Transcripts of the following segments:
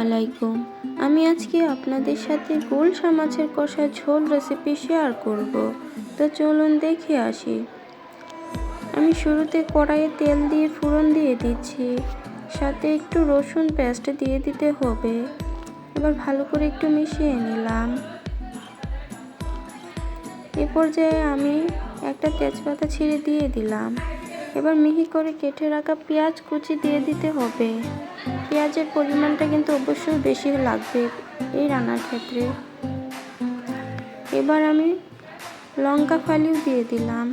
আলাইকুম। আমি আজকে আপনাদের সাথে গুলশা মাছের কষা ঝোল রেসিপি শেয়ার করব। তো চলুন দেখে আসি। আমি শুরুতে কড়াইয়ে তেল দিয়ে ফোড়ন দিয়ে দিচ্ছি, সাথে একটু রসুন পেস্ট দিয়ে দিতে হবে। এবার ভালো করে একটু মিশিয়ে নিলাম। এ পর্যায়ে আমি একটা তেজপাতা ছিঁড়ে দিয়ে দিলাম। এবার মিহি করে কেটে রাখা পেঁয়াজ কুচি দিয়ে দিতে হবে। পেঁয়াজের পরিমাণটা কিন্তু অবশ্যই বেশি লাগবে এই রান্নার ক্ষেত্রে। এবার আমি লঙ্কা ফালিও দিয়ে দিলাম।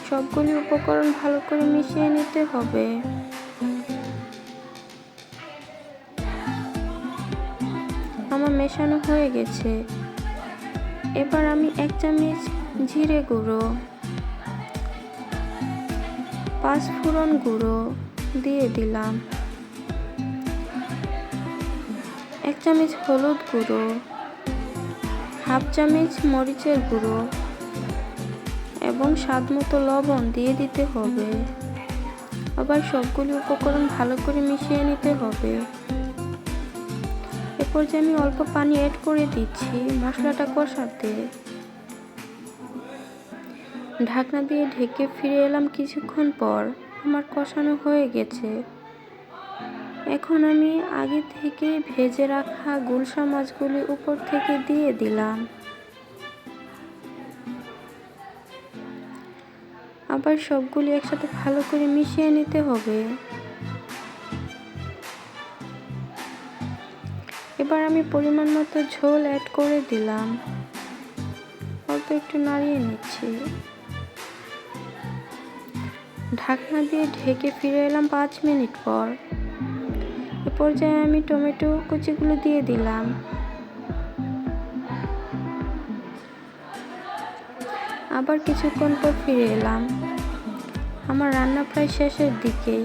সবগুলি উপকরণ ভালো করে মিশিয়ে নিতে হবে। আমার মেশানো হয়ে গেছে। এবার আমি 1 চামচ জিরে গুঁড়ো, 5 ফোড়ন গুঁড়ো দিয়ে দিলাম, 1 চামচ হলুদ গুঁড়ো, হাফ চামচ মরিচের গুঁড়ো এবং স্বাদমতো লবণ দিয়ে দিতে হবে। আবার সবগুলি উপকরণ ভালো করে মিশিয়ে নিতে হবে। এ পর্যায়ে আমি অল্প পানি অ্যাড করে দিচ্ছি মশলাটা কষাতে। ঢাকনা দিয়ে ঢেকে ফিরে এলাম কিছুক্ষণ পর। আমার কষানো হয়ে গেছে। এখন আমি আগে থেকে ভেজে রাখা গুলশা মাছগুলি উপর থেকে দিয়ে দিলাম। আবার সবগুলি একসাথে ভালো করে মিশিয়ে নিতে হবে। এবার আমি পরিমাণ মতো ঝোল অ্যাড করে দিলাম। অল্প একটু নাড়িয়ে নিচ্ছি। ঢাকনা দিয়ে ঢেকে ফিরে এলাম 5 মিনিট পর। এ পর্যায়ে আমি টমেটো কুচিগুলো দিয়ে দিলাম। আবার কিছুক্ষণ পর ফিরে এলাম। আমার রান্না প্রায় শেষের দিকেই।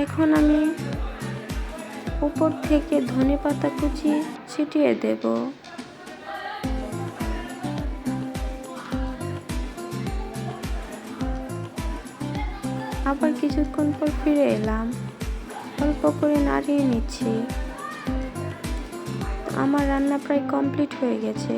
এখন আমি উপর থেকে ধনেপাতা কুচি ছিটিয়ে দেব। আবার কিছুক্ষণ পর ফিরে এলাম। অল্প করে নাড়িয়ে নিচ্ছি। আমার রান্না প্রায় কমপ্লিট হয়ে গেছে।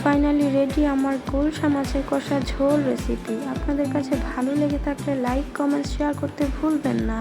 ফাইনালি রেডি আমার গুলশা মাছের কষা ঝোল রেসিপি। আপনাদের কাছে ভালো লেগে থাকলে লাইক, কমেন্ট, শেয়ার করতে ভুলবেন না।